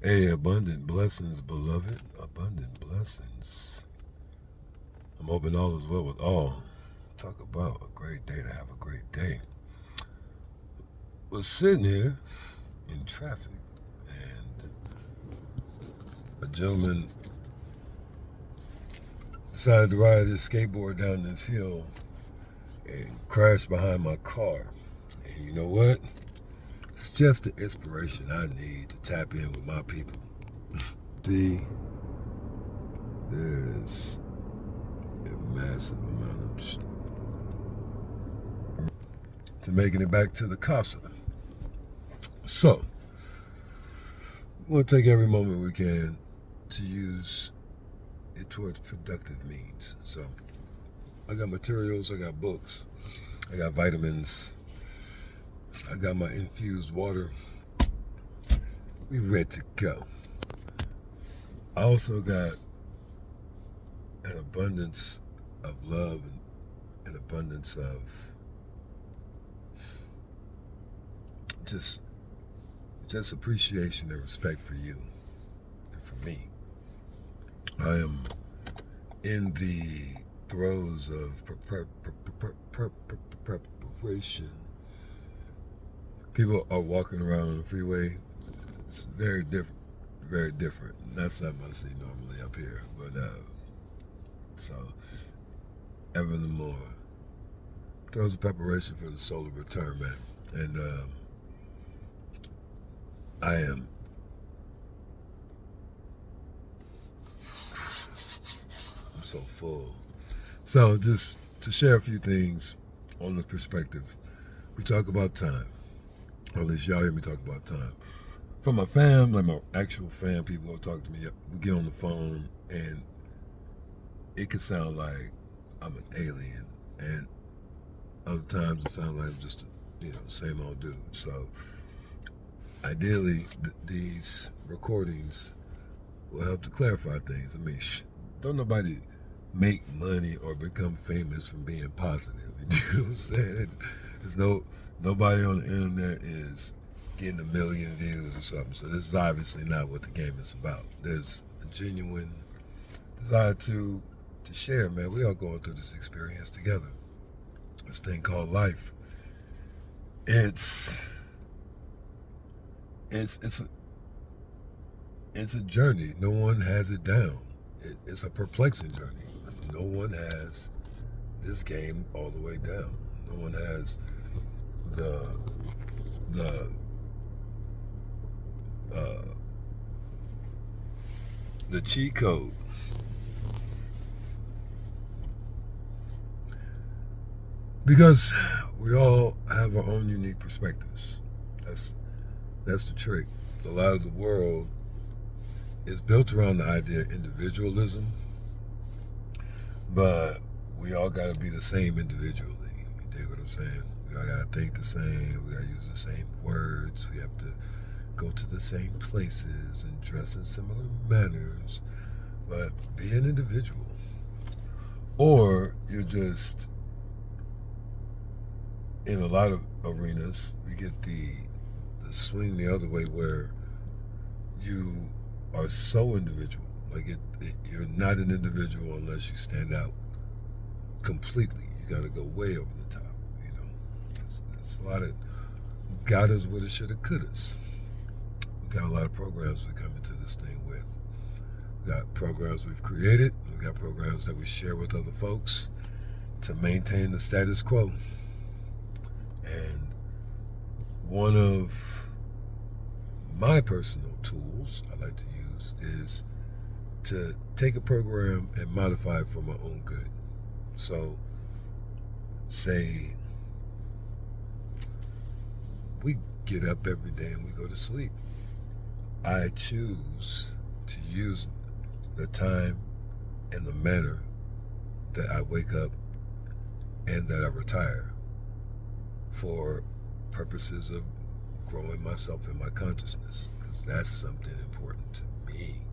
Hey, abundant blessings, beloved. Abundant blessings. I'm hoping all is well with all. Talk about a great day to have a great day. Was sitting here in traffic, and a gentleman decided to ride his skateboard down this hill and crashed behind my car. And you know what? It's just the inspiration I need to tap in with my people. See, there's a massive amount of to making it back to the casa. So, we'll take every moment we can to use it towards productive means. So, I got materials, I got books, I got vitamins, I got my infused water. We ready to go. I also got an abundance of love and an abundance of just appreciation and respect for you and for me. I am in the throes of preparation. People are walking around on the freeway. It's very different, very different. Not something I see normally up here, but so ever the more throws of preparation for the solar return, man. And I am I'm so full. So just to share a few things on the perspective, we talk about time. Or at least y'all hear me talk about time. From my fam, like my actual fam, people will talk to me. We get on the phone, and it can sound like I'm an alien, and other times it sounds like I'm just same old dude. So ideally, these recordings will help to clarify things. I mean, don't nobody make money or become famous from being positive. You know what I'm saying? There's nobody on the internet is getting 1 million views or something. So this is obviously not what the game is about. There's a genuine desire to share, man. We all going through this experience together. This thing called life. It's a journey. No one has it down. It's a perplexing journey. No one has this game all the way down. No one has the cheat code. Because we all have our own unique perspectives. That's the trick. A lot of the world is built around the idea of individualism, but we all got to be the same individually. You dig what I'm saying? We all got to think the same. We got to use the same words. We have to go to the same places and dress in similar manners, but be an individual. Or you're just, in a lot of arenas, we get the swing the other way where you are so individual. Like you're not an individual unless you stand out completely. You got to go way over the top. It's a lot of gotta, woulda, shoulda, couldas. We got a lot of programs we come into this thing with. We got programs we've created. We got programs that we share with other folks to maintain the status quo. And one of my personal tools I like to use is to take a program and modify it for my own good. So, say we get up every day and we go to sleep. I choose to use the time and the manner that I wake up and that I retire for purposes of growing myself in my consciousness, because that's something important to me.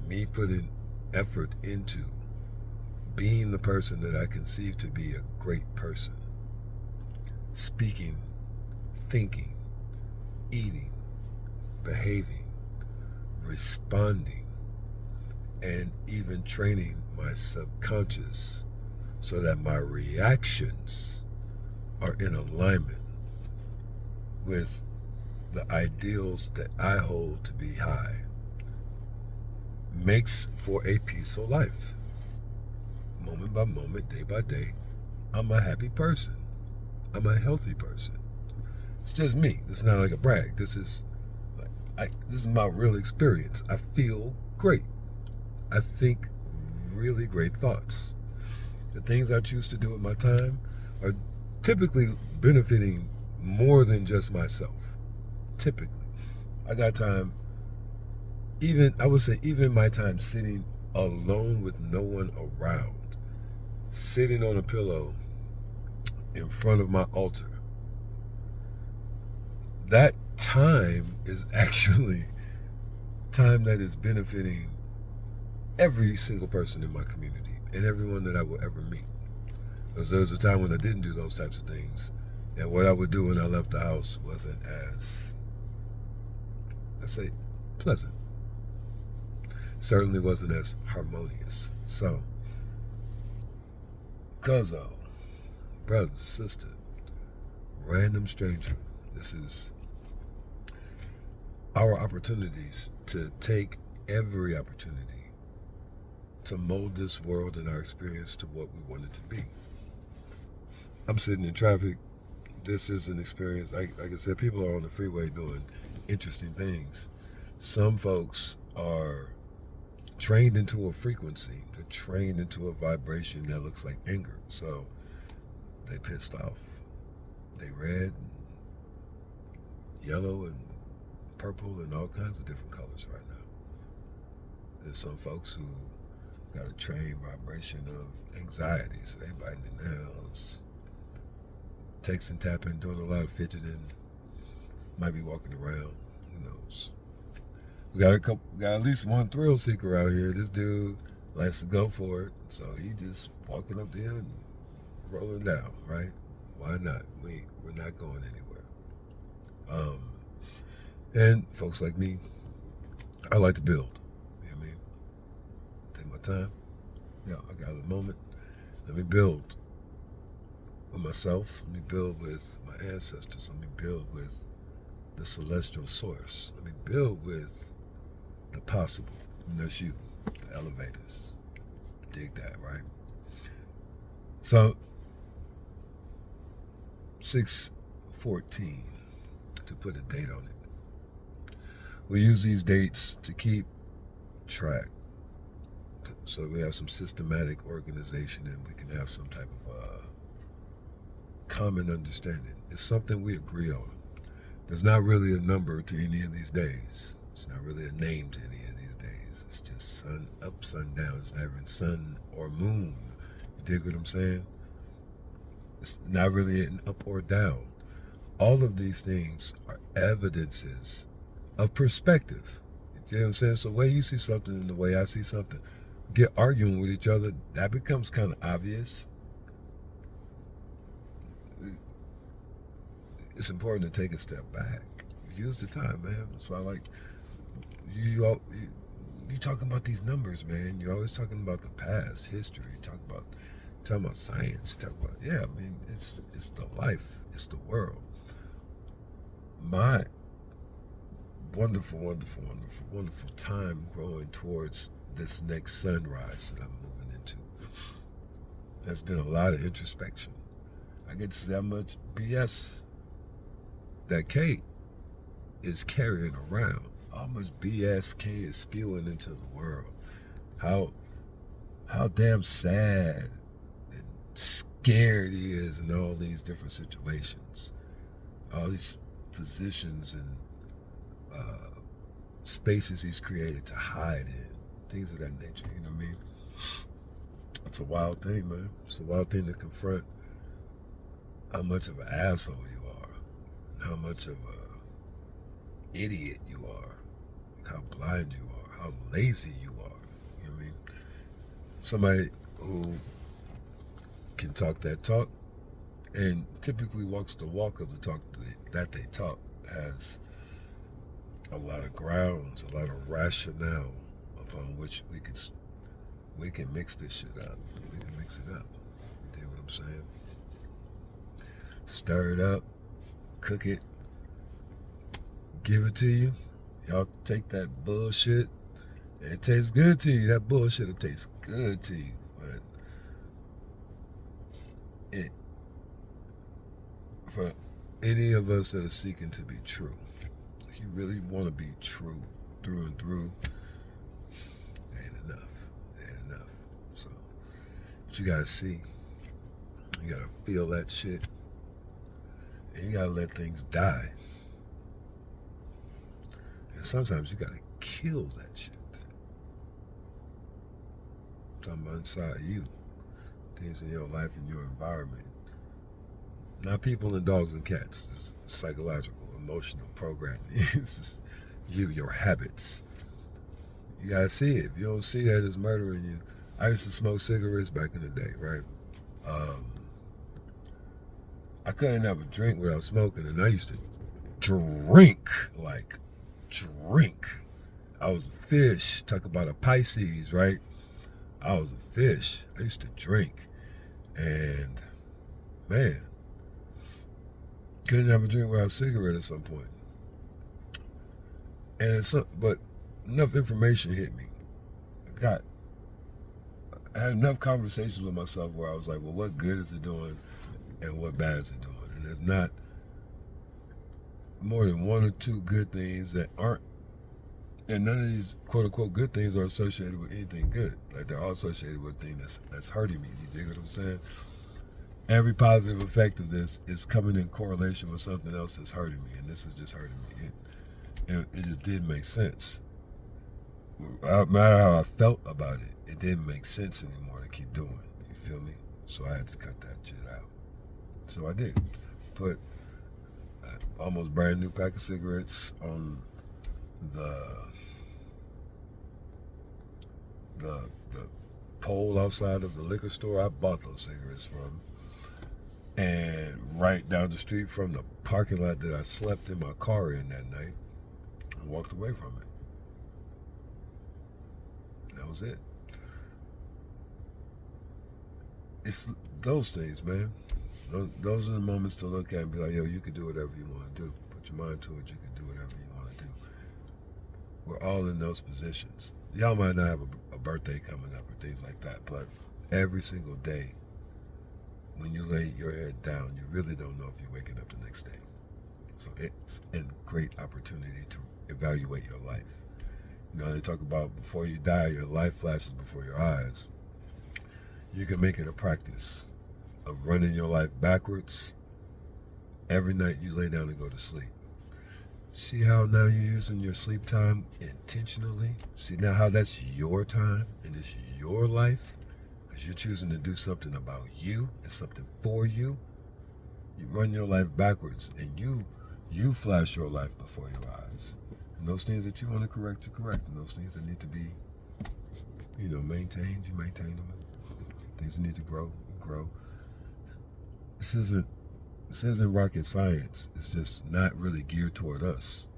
Me putting effort into being the person that I conceive to be a great person. Speaking, thinking, eating, behaving, responding, and even training my subconscious so that my reactions are in alignment with the ideals that I hold to be high, makes for a peaceful life. Moment by moment, day by day, I'm a happy person. I'm a healthy person. It's just me. This is not like a brag. This is my real experience. I feel great. I think really great thoughts. The things I choose to do with my time are typically benefiting more than just myself. Typically. I got time, I would say even my time sitting alone with no one around, sitting on a pillow in front of my altar. That time is actually time that is benefiting every single person in my community and everyone that I will ever meet. Because there was a time when I didn't do those types of things, and what I would do when I left the house wasn't as, let's say, pleasant. Certainly wasn't as harmonious. So, cuzzo, brother, sister, random stranger, this is our opportunities to take every opportunity to mold this world and our experience to what we want it to be. I'm sitting in traffic. This is an experience. Like I said, people are on the freeway doing interesting things. Some folks are trained into a frequency. They're trained into a vibration that looks like anger. So they pissed off. They red, and yellow, and purple, and all kinds of different colors right now. There's some folks who got a trained vibration of anxiety, so they biting their nails, texting, tapping, doing a lot of fidgeting, might be walking around, who knows. We got at least one thrill seeker out here. This dude likes to go for it, so he just walking up there and rolling down, right? Why not? We're not going anywhere. And folks like me, I like to build. You know what I mean? Take my time. Yeah, I got a moment. Let me build with myself. Let me build with my ancestors. Let me build with the celestial source. Let me build with the possible. And that's you, the elevators. Dig that, right? So, 6/14, to put a date on it. We use these dates to keep track, so we have some systematic organization and we can have some type of common understanding. It's something we agree on. There's not really a number to any of these days. It's not really a name to any of these days. It's just sun up, sun down. It's not even sun or moon. You dig what I'm saying? It's not really an up or down. All of these things are evidences of perspective. You know what I'm saying? So the way you see something and the way I see something, get arguing with each other, that becomes kind of obvious. It's important to take a step back. Use the time, man. That's why I like you talking about these numbers, man. You're always talking about the past, history. Talking about science. Talk about I mean, it's the life, it's the world. My wonderful, wonderful, wonderful, wonderful time growing towards this next sunrise that I'm moving into. There's been a lot of introspection. I get to see how much BS that Kate is carrying around. How much BS K is spewing into the world. How damn sad and scared he is in all these different situations. All these positions and spaces he's created to hide in. Things of that nature, you know what I mean? It's a wild thing, man. It's a wild thing to confront how much of an asshole you are, and how much of a idiot you are, how blind you are, how lazy you are. You know what I mean? Somebody who can talk that talk and typically walks the walk of the talk that they talk has a lot of grounds, a lot of rationale upon which we can mix this shit up. We can mix it up. You dig what I'm saying? Stir it up, cook it, give it to you. Y'all take that bullshit. It tastes good to you. That bullshit will taste good to you. But it, for any of us that are seeking to be true, if you really want to be true through and through, ain't enough. Ain't enough. So, what you gotta see, you gotta feel that shit, and you gotta let things die. And sometimes you gotta kill that shit. I'm talking about inside you, things in your life and your environment. Not people and dogs and cats. It's psychological, emotional programming. It's just you, your habits. You gotta see it. If you don't see that, it's murdering you. I used to smoke cigarettes back in the day, right? I couldn't have a drink without smoking, and I used to drink. I was a fish. Talk about a Pisces, right? I was a fish. I used to drink. And, man, couldn't have a drink without a cigarette at some point. And but enough information hit me. I had enough conversations with myself where I was like, well, what good is it doing and what bad is it doing? And there's not more than one or two good things that aren't, and none of these quote unquote good things are associated with anything good. Like they're all associated with a thing that's hurting me. You dig what I'm saying? Every positive effect of this is coming in correlation with something else that's hurting me, and this is just hurting me. It just didn't make sense. No matter how I felt about it, it didn't make sense anymore to keep doing. You feel me? So I had to cut that shit out. So I did. Put almost brand new pack of cigarettes on the pole outside of the liquor store I bought those cigarettes from, and right down the street from the parking lot that I slept in my car in that night, and walked away from it. That was it. It's those things, man. Those are the moments to look at and be like, yo, you can do whatever you want to do. Put your mind to it, you can do whatever you want to do. We're all in those positions. Y'all might not have a birthday coming up or things like that, but every single day when you lay your head down, you really don't know if you're waking up the next day. So it's a great opportunity to evaluate your life. You know, they talk about before you die, your life flashes before your eyes. You can make it a practice of running your life backwards every night you lay down and go to sleep. See how now you're using your sleep time intentionally? See now how that's your time and it's your life? Because you're choosing to do something about you and something for you. You run your life backwards and you flash your life before your eyes. And those things that you want to correct, you correct. And those things that need to be, maintained, you maintain them. Things that need to grow, you grow. This isn't rocket science. It's just not really geared toward us.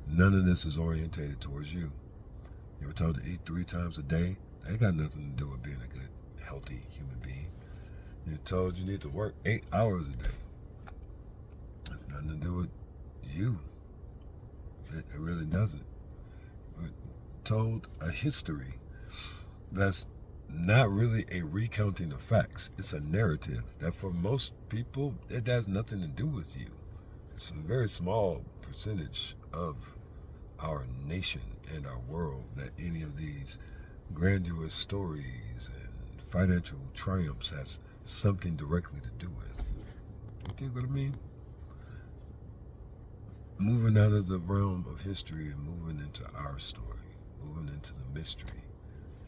None of this is orientated towards you. You were told to eat 3 times a day. That ain't got nothing to do with being a good, healthy human being. You're told you need to work 8 hours a day. That's nothing to do with you. It really doesn't. We're told a history that's not really a recounting of facts. It's a narrative that for most people, it has nothing to do with you. It's a very small percentage of our nation and our world that any of these grandiose stories and financial triumphs has something directly to do with. You think what I mean? Moving out of the realm of history and moving into our story, moving into the mystery,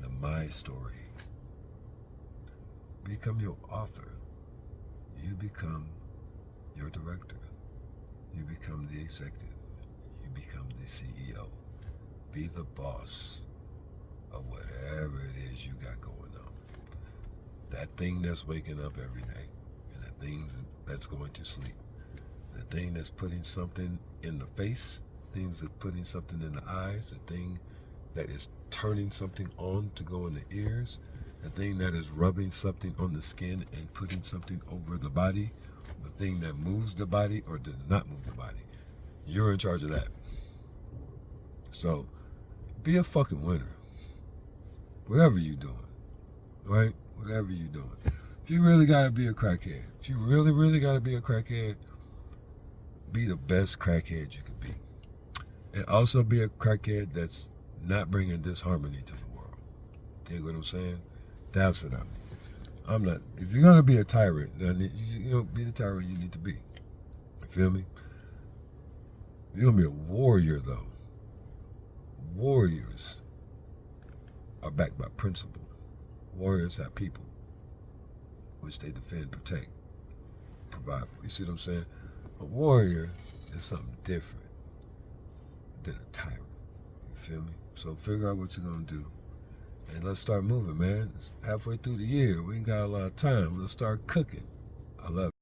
the my story. Become your author. You become your director. You become the executive. You become the CEO. Be the boss of whatever it is you got going on. That thing that's waking up every day, and the thing that's going to sleep. The thing that's putting something in the face things that's putting something in the eyes, the thing that is turning something on to go in the ears, the thing that is rubbing something on the skin and putting something over the body, the thing that moves the body or does not move the body. You're in charge of that. So, be a fucking winner. Whatever you're doing, right? Whatever you're doing. If you really gotta be a crackhead, if you really, really gotta be a crackhead, be the best crackhead you can be. And also be a crackhead that's not bringing disharmony to the world. You know what I'm saying? That's what I mean. I'm not, if you're gonna be a tyrant, then you know, be the tyrant you need to be. You feel me? You're gonna be a warrior though. Warriors are backed by principle. Warriors have people, which they defend, protect, provide for. You see what I'm saying? A warrior is something different than a tyrant. You feel me? So figure out what you're gonna do. And let's start moving, man. It's halfway through the year. We ain't got a lot of time. Let's start cooking. I love it.